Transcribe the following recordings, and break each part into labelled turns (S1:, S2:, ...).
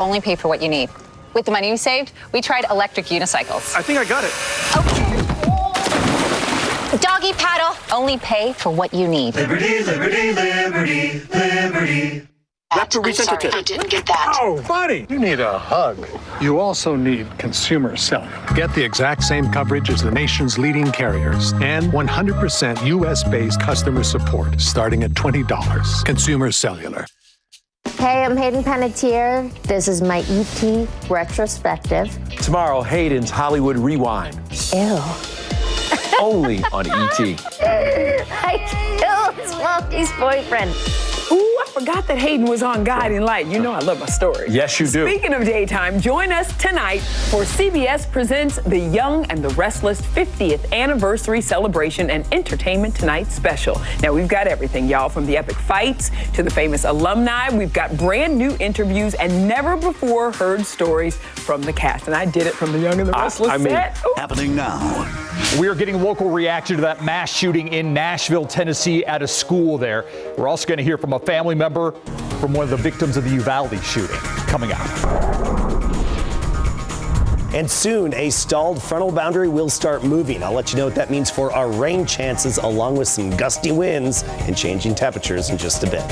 S1: Only pay for what you need. With the money you saved, we tried electric unicycles.
S2: I think I got it.
S1: Oh. Doggy paddle. Only pay for what you need.
S3: Liberty, liberty, liberty, liberty.
S2: That's what we sent it to.
S4: I didn't get that.
S2: Oh, buddy, you need a hug.
S5: You also need consumer cellular. Get the exact same coverage as the nation's leading carriers and 100% U.S.-based customer support starting at $20. Consumer cellular.
S6: Hey, I'm Hayden Panettiere. This is my ET retrospective.
S7: Tomorrow, Hayden's Hollywood Rewind.
S6: Ew.
S7: Only on ET.
S6: I killed Smokey's boyfriend.
S8: Ooh, I forgot that Hayden was on Guiding Light. You know I love my stories.
S7: Yes, you do.
S8: Speaking of daytime, join us tonight for CBS Presents The Young and the Restless 50th Anniversary Celebration and Entertainment Tonight special. Now, we've got everything, y'all, from the epic fights to the famous alumni. We've got brand new interviews and never before heard stories from the cast. And I did it from The Young and the Restless set. Ooh.
S9: Happening now.
S10: We are getting local reaction to that mass shooting in Nashville, Tennessee at a school there. We're also going to hear from a family member from one of the victims of the Uvalde shooting coming up.
S11: And soon, a stalled frontal boundary will start moving. I'll let you know what that means for our rain chances, along with some gusty winds and changing temperatures in just a bit.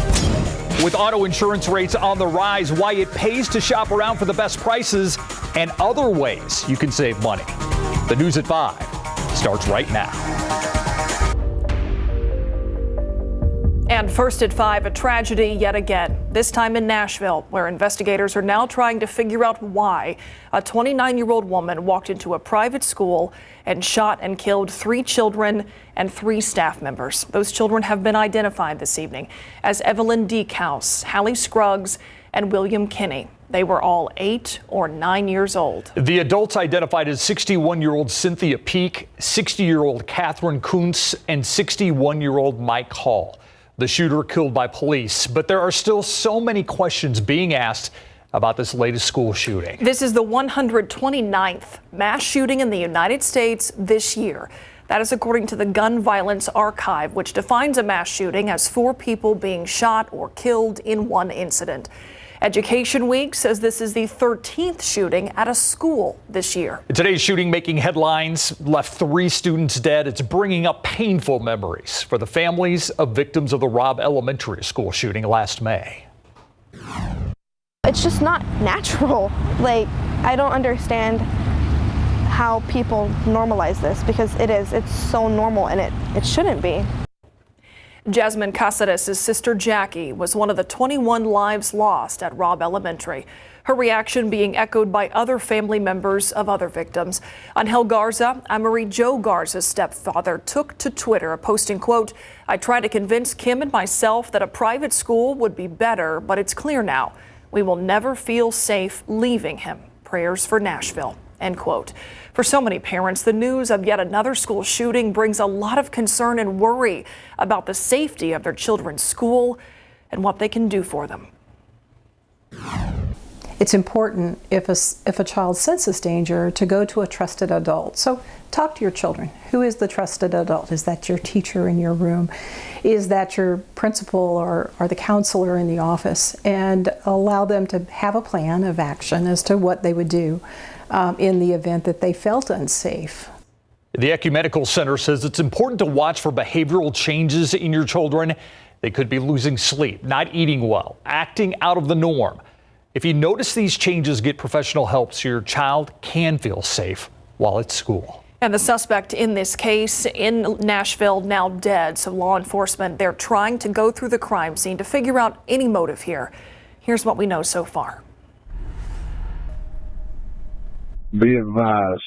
S10: With auto insurance rates on the rise, why it pays to shop around for the best prices and other ways you can save money. The news at 5 starts right now.
S12: And first at 5, a tragedy yet again, this time in Nashville, where investigators are now trying to figure out why a 29-year-old woman walked into a private school and shot and killed 3 children and 3 staff members. Those children have been identified this evening as Evelyn Deekhouse, Hallie Scruggs, and William Kinney. They were all 8 or 9 years old.
S10: The adults identified as 61-year-old Cynthia Peak, 60-year-old Catherine Kuntz, and 61-year-old Mike Hall. The shooter killed by police, but there are still so many questions being asked about this latest school shooting.
S12: This is the 129th mass shooting in the United States this year. That is according to the Gun Violence Archive, which defines a mass shooting as 4 people being shot or killed in one incident. Education Week says this is the 13th shooting at a school this year.
S10: Today's shooting making headlines, left 3 students dead. It's bringing up painful memories for the families of victims of the Robb Elementary School shooting last May.
S13: It's just not natural. Like, I don't understand how people normalize this, because it's so normal, and it shouldn't be.
S12: Jasmine Casares' sister Jackie was one of the 21 lives lost at Robb Elementary. Her reaction being echoed by other family members of other victims. Angel Garza, Amerie Jo Garza's stepfather, took to Twitter, posting, quote, "I tried to convince Kim and myself that a private school would be better, but it's clear now. We will never feel safe leaving him. Prayers for Nashville," end quote. For so many parents, the news of yet another school shooting brings a lot of concern and worry about the safety of their children's school and what they can do for them.
S14: It's important if a child senses danger to go to a trusted adult. So talk to your children. Who is the trusted adult? Is that your teacher in your room? Is that your principal or the counselor in the office? And allow them to have a plan of action as to what they would do in the event that they felt unsafe.
S10: The Ecumenical Center says it's important to watch for behavioral changes in your children. They could be losing sleep, not eating well, acting out of the norm. If you notice these changes, get professional help so your child can feel safe while at school.
S12: And the suspect in this case in Nashville now dead. So law enforcement, they're trying to go through the crime scene to figure out any motive here. Here's what we know so far.
S15: Be advised,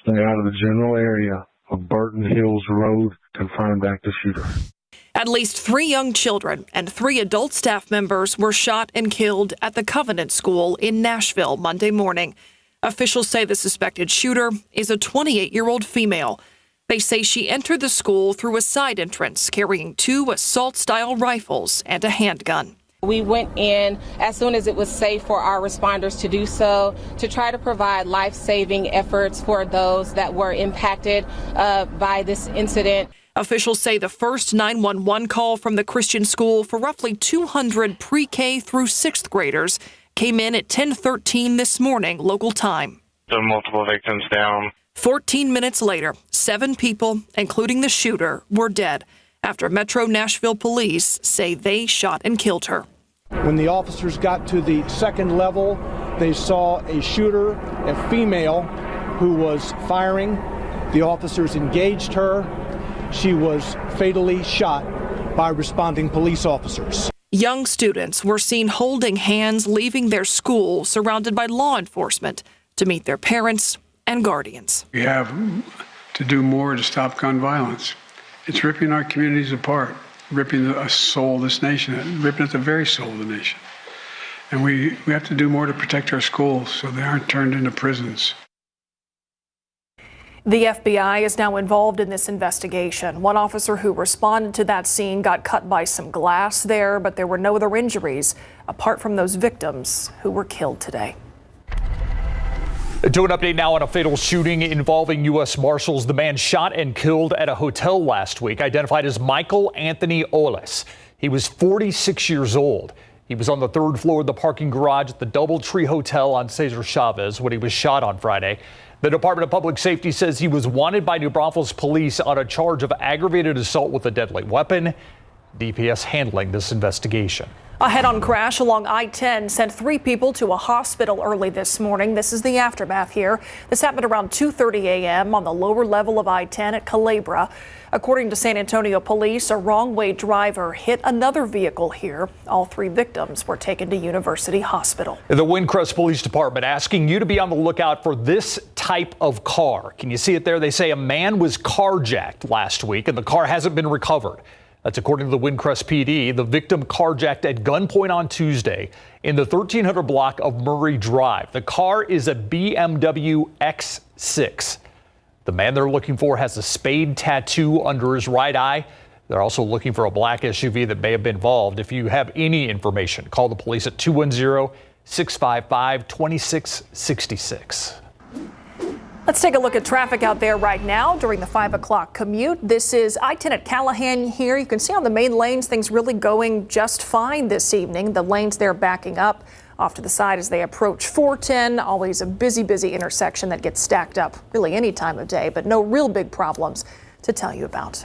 S15: stay out of the general area of Burton Hills Road, confirmed active shooter.
S12: At least 3 young children and 3 adult staff members were shot and killed at the Covenant School in Nashville Monday morning. Officials say the suspected shooter is a 28-year-old female. They say she entered the school through a side entrance carrying 2 assault-style rifles and a handgun.
S16: We went in as soon as it was safe for our responders to do so, to try to provide life-saving efforts for those that were impacted by this incident.
S12: Officials say the first 911 call from the Christian school for roughly 200 pre-K through 6th graders came in at 10:13 this morning, local time.
S15: There are multiple victims down.
S12: 14 minutes later, 7 people, including the shooter, were dead after Metro Nashville police say they shot and killed her.
S4: When the officers got to the second level, they saw a shooter, a female, who was firing. The officers engaged her. She was fatally shot by responding police officers.
S12: Young students were seen holding hands, leaving their school, surrounded by law enforcement, to meet their parents and guardians.
S9: We have to do more to stop gun violence. It's ripping our communities apart, ripping the soul of this nation, ripping at the very soul of the nation. And we have to do more to protect our schools so they aren't turned into prisons.
S12: The FBI is now involved in this investigation. One officer who responded to that scene got cut by some glass there, but there were no other injuries apart from those victims who were killed today.
S10: To an update now on a fatal shooting involving U.S. Marshals. The man shot and killed at a hotel last week, identified as Michael Anthony Oles. He was 46 years old. He was on the 3rd floor of the parking garage at the DoubleTree Hotel on Cesar Chavez when he was shot on Friday. The Department of Public Safety says he was wanted by New Braunfels police on a charge of aggravated assault with a deadly weapon. DPS handling this investigation.
S12: A head-on crash along I-10 sent 3 people to a hospital early this morning. This is the aftermath here. This happened around 2:30 a.m. on the lower level of I-10 at Culebra. According to San Antonio police, a wrong-way driver hit another vehicle here. All 3 victims were taken to University Hospital.
S10: The Windcrest Police Department asking you to be on the lookout for this type of car. Can you see it there? They say a man was carjacked last week and the car hasn't been recovered. That's according to the Windcrest PD. The victim carjacked at gunpoint on Tuesday in the 1300 block of Murray Drive. The car is a BMW X6. The man they're looking for has a spade tattoo under his right eye. They're also looking for a black SUV that may have been involved. If you have any information, call the police at 210-655-2666.
S12: Let's take a look at traffic out there right now during the 5 o'clock commute. This is I-10 at Callahan here. You can see on the main lanes things really going just fine this evening. The lanes there backing up off to the side as they approach 410. Always a busy intersection that gets stacked up really any time of day, but no real big problems to tell you about.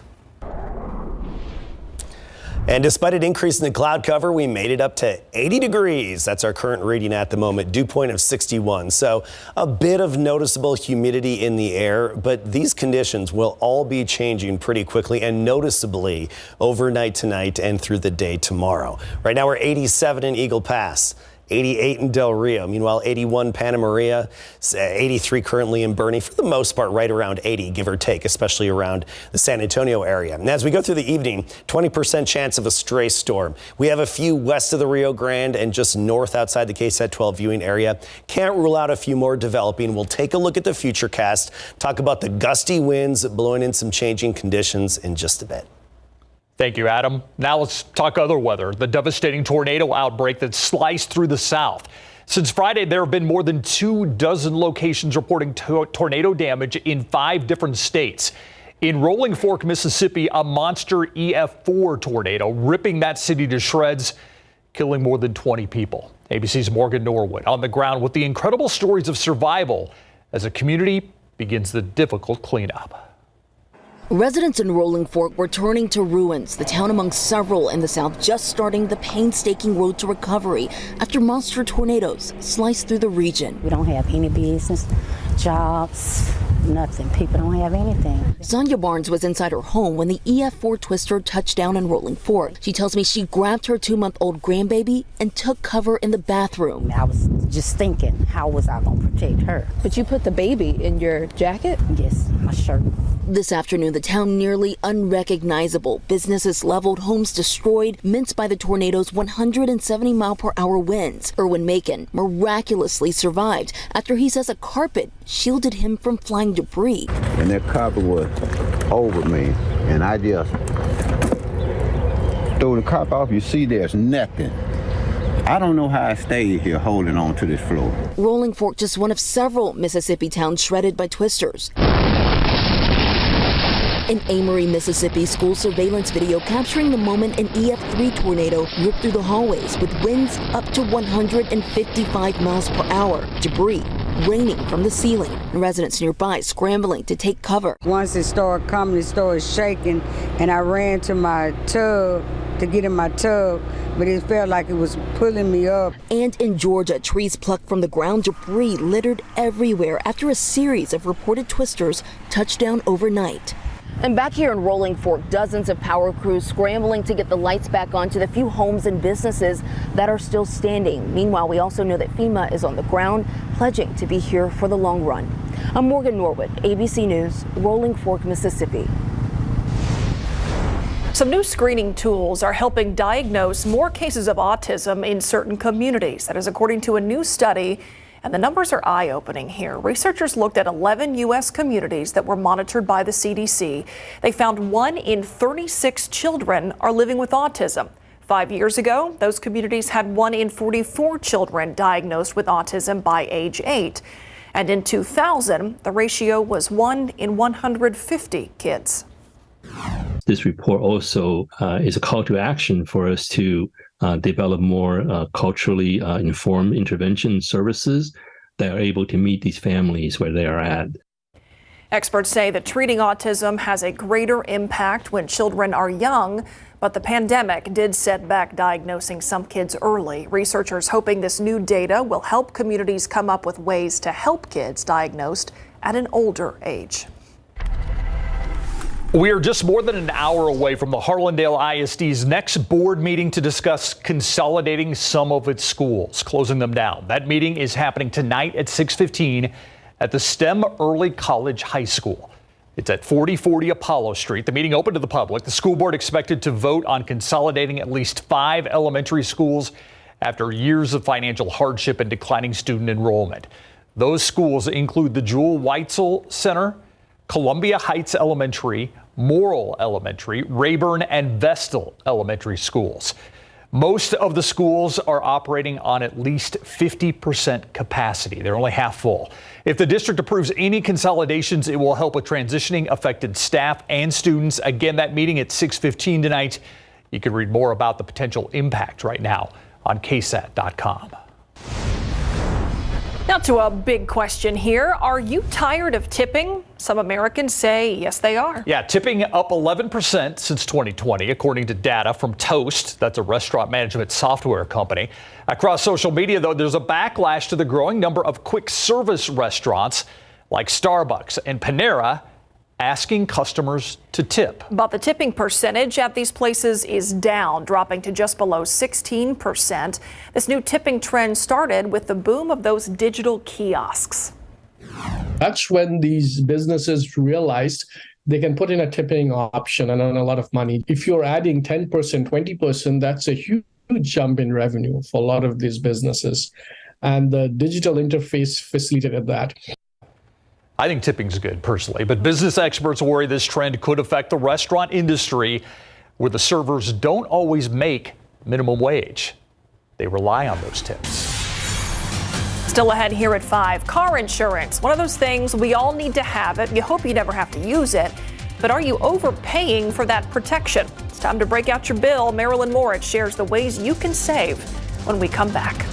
S11: And despite an increase in the cloud cover, we made it up to 80 degrees. That's our current reading at the moment, dew point of 61. So a bit of noticeable humidity in the air, but these conditions will all be changing pretty quickly and noticeably overnight tonight and through the day tomorrow. Right now we're 87 in Eagle Pass. 88 in Del Rio. Meanwhile, 81 Santa Maria, 83 currently in Bernie. For the most part, right around 80, give or take, especially around the San Antonio area. And as we go through the evening, 20% chance of a stray storm. We have a few west of the Rio Grande and just north outside the KSAT 12 viewing area. Can't rule out a few more developing. We'll take a look at the futurecast, talk about the gusty winds blowing in some changing conditions in just a bit.
S10: Thank you, Adam. Now let's talk other weather. The devastating tornado outbreak that sliced through the South. Since Friday, there have been more than 24 locations reporting tornado damage in 5 different states. In Rolling Fork, Mississippi, a monster EF4 tornado ripping that city to shreds, killing more than 20 people. ABC's Morgan Norwood on the ground with the incredible stories of survival as a community begins the difficult cleanup.
S17: Residents in Rolling Fork were turning to ruins, the town among several in the South just starting the painstaking road to recovery after monster tornadoes sliced through the region.
S18: We don't have any business, jobs, nothing. People don't have anything.
S17: Sonia Barnes was inside her home when the EF4 twister touched down in Rolling Fork. She tells me she grabbed her 2-month-old grandbaby and took cover in the bathroom.
S18: I was just thinking, how was I going to protect her?
S19: But you put the baby in your jacket?
S18: Yes, my shirt.
S17: This afternoon, the town nearly unrecognizable. Businesses leveled, homes destroyed, minced by the tornado's 170-mile-per-hour winds. Erwin Macon miraculously survived after he says a carpet shielded him from flying debris.
S20: And that carpet was over me, and I just threw the carpet off. You see, there's nothing. I don't know how I stayed here holding on to this floor.
S17: Rolling Fork, just one of several Mississippi towns shredded by twisters. In Amory, Mississippi, school surveillance video capturing the moment an EF3 tornado ripped through the hallways with winds up to 155 miles per hour. Debris raining from the ceiling. Residents nearby scrambling to take cover.
S21: Once it started coming, it started shaking, and I ran to my tub to get in my tub, but it felt like it was pulling me up.
S17: And in Georgia, trees plucked from the ground, debris littered everywhere after a series of reported twisters touched down overnight.
S22: And back here in Rolling Fork, dozens of power crews scrambling to get the lights back on to the few homes and businesses that are still standing. Meanwhile, we also know that FEMA is on the ground, pledging to be here for the long run. I'm Morgan Norwood, ABC News, Rolling Fork, Mississippi.
S12: Some new screening tools are helping diagnose more cases of autism in certain communities. That is according to a new study, and the numbers are eye-opening here. Researchers looked at 11 U.S. communities that were monitored by the CDC. They found 1 in 36 children are living with autism. 5 years ago, those communities had 1 in 44 children diagnosed with autism by age 8. And in 2000, the ratio was 1 in 150 kids.
S23: This report also is a call to action for us to develop more culturally informed intervention services that are able to meet these families where they are at.
S12: Experts say that treating autism has a greater impact when children are young, but the pandemic did set back diagnosing some kids early. Researchers hoping this new data will help communities come up with ways to help kids diagnosed at an older age.
S10: We are just more than an hour away from the Harlandale ISD's next board meeting to discuss consolidating some of its schools, closing them down. That meeting is happening tonight at 6:15 at the STEM Early College High School. It's at 4040 Apollo Street. The meeting open to the public. The school board expected to vote on consolidating at least 5 elementary schools after years of financial hardship and declining student enrollment. Those schools include the Jewel Weitzel Center, Columbia Heights Elementary, Morrill Elementary, Rayburn, and Vestal Elementary schools. Most of the schools are operating on at least 50% capacity. They're only half full. If the district approves any consolidations, it will help with transitioning affected staff and students. Again, that meeting at 6:15 tonight. You can read more about the potential impact right now on KSAT.com.
S12: Now to a big question here. Are you tired of tipping? Some Americans say yes, they are.
S10: Yeah, tipping up 11% since 2020, according to data from Toast. That's a restaurant management software company. Across social media, though, there's a backlash to the growing number of quick service restaurants like Starbucks and Panera asking customers to tip.
S12: But the tipping percentage at these places is down, dropping to just below 16%. This new tipping trend started with the boom of those digital kiosks.
S24: That's when these businesses realized they can put in a tipping option and earn a lot of money. If you're adding 10%, 20%, that's a huge jump in revenue for a lot of these businesses. And the digital interface facilitated that.
S10: I think tipping's good personally, but business experts worry this trend could affect the restaurant industry where the servers don't always make minimum wage. They rely on those tips.
S12: Still ahead here at 5, car insurance. One of those things we all need to have it. You hope you never have to use it. But are you overpaying for that protection? It's time to break out your bill. Marilyn Moritz shares the ways you can save when we come back.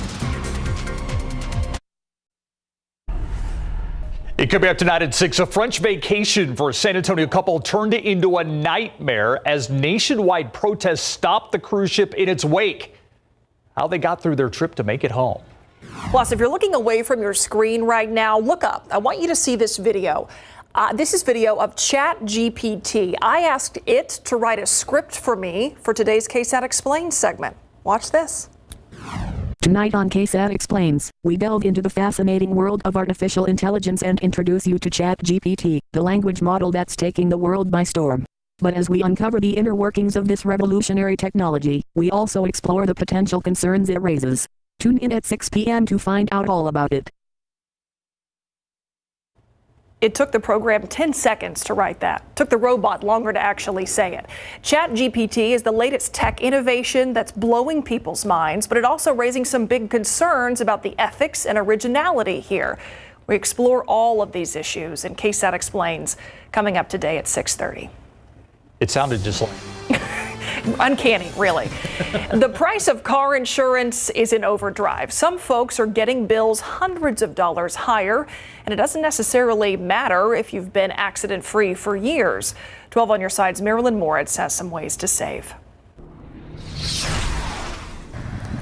S10: It could be up tonight at 6. A French vacation for a San Antonio couple turned into a nightmare as nationwide protests stopped the cruise ship in its wake. How they got through their trip to make it home.
S12: Plus, if you're looking away from your screen right now, look up. I want you to see this video. This is video of ChatGPT. I asked it to write a script for me for today's KSAT Explained segment. Watch this.
S25: Tonight on KSAT Explains, we delve into the fascinating world of artificial intelligence and introduce you to ChatGPT, the language model that's taking the world by storm. But as we uncover the inner workings of this revolutionary technology, we also explore the potential concerns it raises. Tune in at 6 p.m. to find out all about it.
S12: It took the program 10 seconds to write that. Took the robot longer to actually say it. ChatGPT is the latest tech innovation that's blowing people's minds, but it also raising some big concerns about the ethics and originality here. We explore all of these issues in KSAT Explains, coming up today at 6:30.
S10: It sounded just like.
S12: Uncanny, really. The price of car insurance is in overdrive. Some folks are getting bills hundreds of dollars higher, and it doesn't necessarily matter if you've been accident-free for years. 12 on your side's Marilyn Moritz has some ways to save.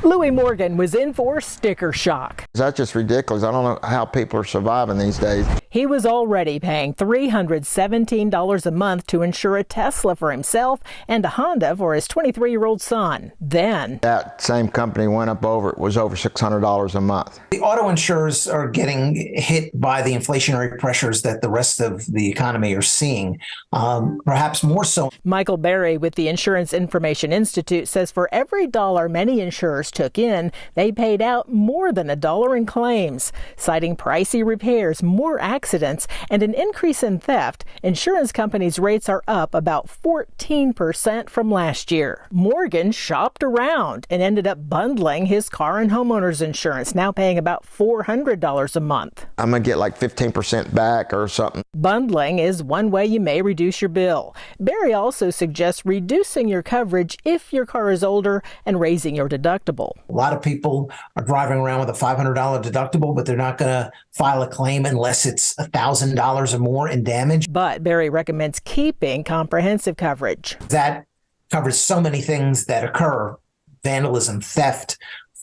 S1: Louis Morgan was in for sticker shock.
S2: That's just ridiculous. I don't know how people are surviving these days.
S1: He was already paying $317 a month to insure a Tesla for himself and a Honda for his 23-year-old son. Then
S2: that same company went up it was over $600 a month.
S3: The auto insurers are getting hit by the inflationary pressures that the rest of the economy are seeing, perhaps more so.
S1: Michael Berry with the Insurance Information Institute says for every dollar many insurers took in, they paid out more than $1 in claims. Citing pricey repairs, more accidents, and an increase in theft, insurance companies' rates are up about 14% from last year. Morgan shopped around and ended up bundling his car and homeowner's insurance, now paying about $400 a month.
S2: I'm going to get like 15% back or something.
S1: Bundling is one way you may reduce your bill. Barry also suggests reducing your coverage if your car is older and raising your deductible.
S3: A lot of people are driving around with a $500 deductible, but they're not going to file a claim unless it's $1,000 or more in damage.
S1: But Barry recommends keeping comprehensive coverage.
S3: That covers so many things that occur: vandalism, theft,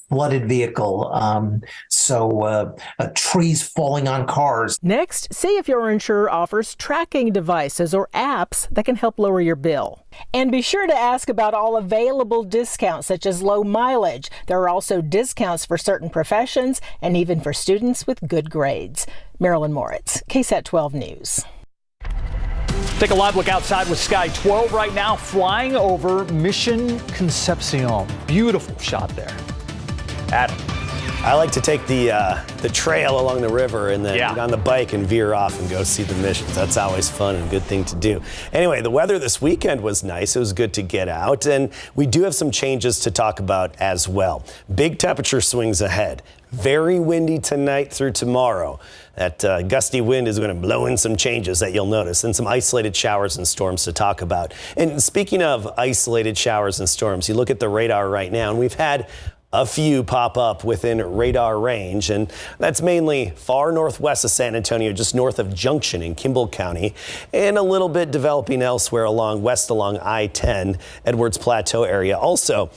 S3: flooded vehicle, trees falling on cars.
S1: Next, see if your insurer offers tracking devices or apps that can help lower your bill. And be sure to ask about all available discounts, such as low mileage. There are also discounts for certain professions and even for students with good grades. Marilyn Moritz, KSAT 12 News.
S10: Take a live look outside with Sky 12 right now, flying over Mission Concepcion. Beautiful shot there. Adam.
S11: I like to take the trail along the river and then get on the bike and veer off and go see the missions. That's always fun and a good thing to do. Anyway, the weather this weekend was nice. It was good to get out, and we do have some changes to talk about as well. Big temperature swings ahead. Very windy tonight through tomorrow. That gusty wind is going to blow in some changes that you'll notice, and some isolated showers and storms to talk about. And speaking of isolated showers and storms, you look at the radar right now, and we've had a few pop up within radar range, and that's mainly far northwest of San Antonio, just north of Junction in Kimball County, and a little bit developing elsewhere along I-10, Edwards Plateau area. Also,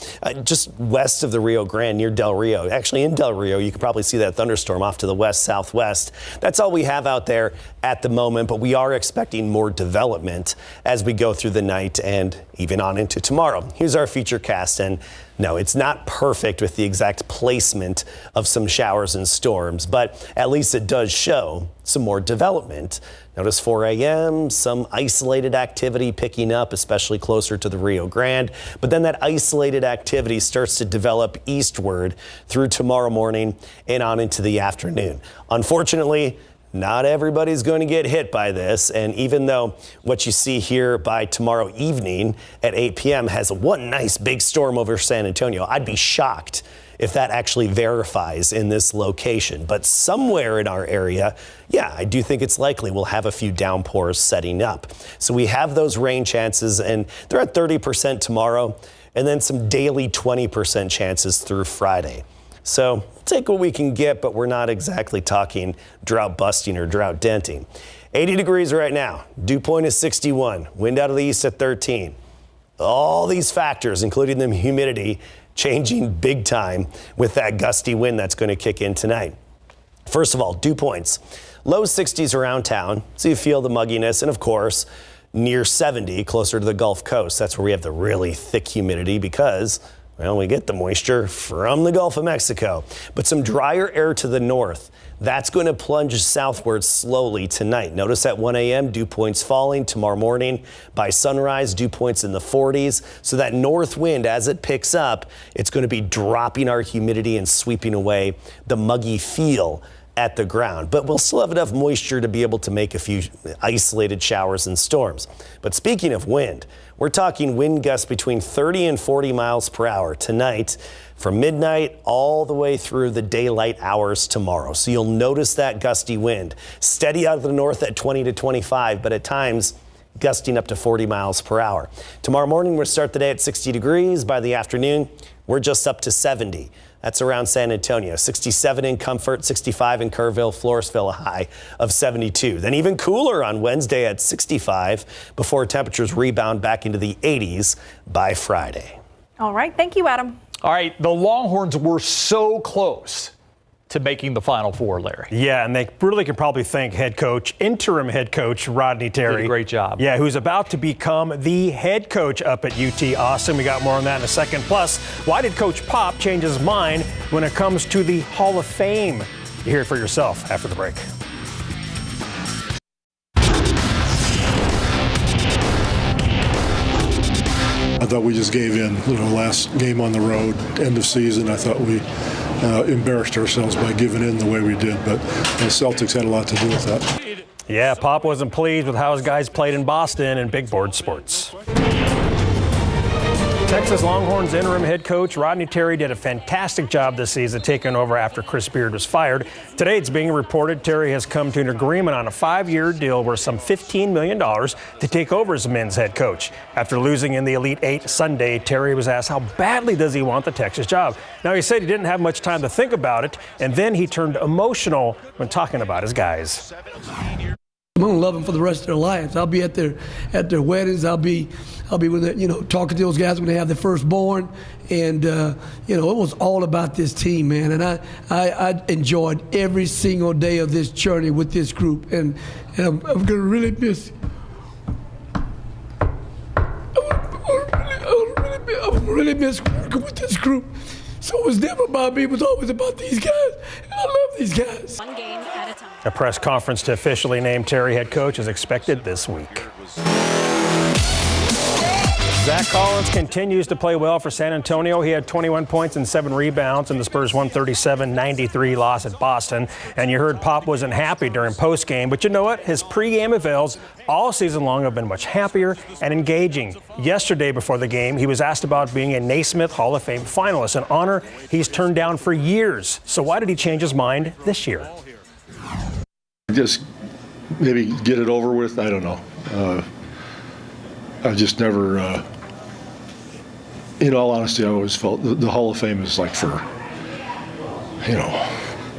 S11: just west of the Rio Grande near Del Rio. Actually, in Del Rio, you can probably see that thunderstorm off to the west-southwest. That's all we have out there at the moment, but we are expecting more development as we go through the night and even on into tomorrow. Here's our feature cast, and no, it's not perfect with the exact placement of some showers and storms, but at least it does show some more development. Notice 4 a.m., some isolated activity picking up, especially closer to the Rio Grande. But then that isolated activity starts to develop eastward through tomorrow morning and on into the afternoon. Unfortunately, not everybody's going to get hit by this, and even though what you see here by tomorrow evening at 8 p.m. has one nice big storm over San Antonio, I'd be shocked if that actually verifies in this location. But somewhere in our area, yeah, I do think it's likely we'll have a few downpours setting up. So we have those rain chances, and they're at 30% tomorrow, and then some daily 20% chances through Friday. So take what we can get, but we're not exactly talking drought busting or drought denting. 80 degrees right now. Dew point is 61. Wind out of the east at 13. All these factors, including the humidity, changing big time with that gusty wind that's going to kick in tonight. First of all, dew points. Low 60s around town, so you feel the mugginess, and of course, near 70 closer to the Gulf Coast. That's where we have the really thick humidity because, well, we get the moisture from the Gulf of Mexico. But some drier air to the north. That's going to plunge southward slowly tonight. Notice at 1 a.m., dew points falling. Tomorrow morning by sunrise, dew points in the 40s. So that north wind, as it picks up, it's going to be dropping our humidity and sweeping away the muggy feel at the ground. But we'll still have enough moisture to be able to make a few isolated showers and storms. But speaking of wind, we're talking wind gusts between 30 and 40 miles per hour tonight from midnight all the way through the daylight hours tomorrow. So you'll notice that gusty wind steady out of the north at 20 to 25, but at times gusting up to 40 miles per hour. Tomorrow morning, we'll start the day at 60 degrees. By the afternoon, we're just up to 70. That's around San Antonio. 67 in Comfort, 65 in Kerrville, Floresville, a high of 72. Then even cooler on Wednesday at 65 before temperatures rebound back into the 80s by Friday.
S12: All right. Thank you, Adam.
S10: All right. The Longhorns were so close to making the Final Four, Larry.
S5: Yeah, and they really can probably thank interim head coach Rodney Terry.
S10: Did a great job.
S5: Yeah, who's about to become the head coach up at UT Austin. We got more on that in a second. Plus, why did Coach Pop change his mind when it comes to the Hall of Fame? You hear it for yourself after the break.
S6: I thought we just gave in. Last game on the road, end of season, I thought we embarrassed ourselves by giving in the way we did, but the Celtics had a lot to do with that.
S5: Yeah, Pop wasn't pleased with how his guys played in Boston in big board sports. Texas Longhorns interim head coach Rodney Terry did a fantastic job this season taking over after Chris Beard was fired. Today it's being reported Terry has come to an agreement on a 5-year deal worth some $15 million to take over as men's head coach. After losing in the Elite Eight Sunday, Terry was asked how badly does he want the Texas job. Now he said he didn't have much time to think about it, and then he turned emotional when talking about his guys.
S7: I'm gonna love them for the rest of their lives. I'll be at their weddings. I'll be with the, talking to those guys when they have their firstborn, and it was all about this team, man. And I enjoyed every single day of this journey with this group, and I'm gonna really miss. I really miss working with this group. So it was never about me, it was always about these guys. And I love these guys.
S8: One game at a time.
S5: A press conference to officially name Terry head coach is expected this week. Zach Collins continues to play well for San Antonio. He had 21 points and 7 rebounds in the Spurs' 137-93 loss at Boston. And you heard Pop wasn't happy during postgame, but you know what? His pregame avails all season long have been much happier and engaging. Yesterday before the game, he was asked about being a Naismith Hall of Fame finalist, an honor he's turned down for years. So why did he change his mind this year?
S13: Just maybe get it over with. I don't know. I just never, in all honesty, I always felt the Hall of Fame is like for,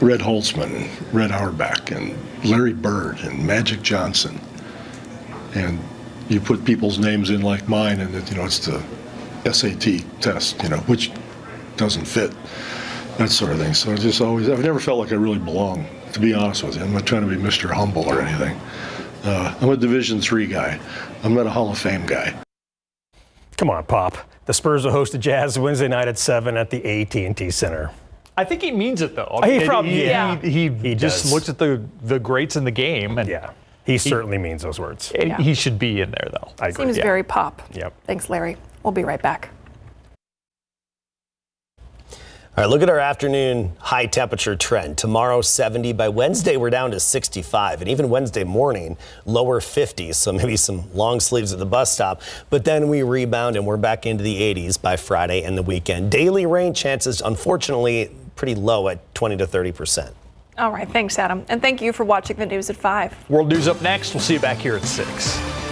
S13: Red Holtzman, and Red Auerbach, and Larry Bird, and Magic Johnson. And you put people's names in like mine, and it's the SAT test, which doesn't fit, that sort of thing. So I've never felt like I really belong, to be honest with you. I'm not trying to be Mr. Humble or anything. I'm a Division III guy. I'm not a Hall of Fame guy.
S5: Come on, Pop. The Spurs will host the Jazz Wednesday night at 7 at the AT&T Center.
S10: I think he means it, though.
S5: He
S10: just
S5: does.
S10: looks at the greats in the game. And
S5: he certainly means those words.
S10: He should be in there, though.
S5: I agree.
S12: Seems very Pop.
S5: Yep.
S12: Thanks, Larry. We'll be right back.
S11: All right, look at our afternoon high temperature trend. Tomorrow, 70. By Wednesday, we're down to 65. And even Wednesday morning, lower 50s. So maybe some long sleeves at the bus stop. But then we rebound and we're back into the 80s by Friday and the weekend. Daily rain chances, unfortunately, pretty low at 20 to 30%.
S12: All right. Thanks, Adam. And thank you for watching the news at 5.
S10: World News up next. We'll see you back here at 6.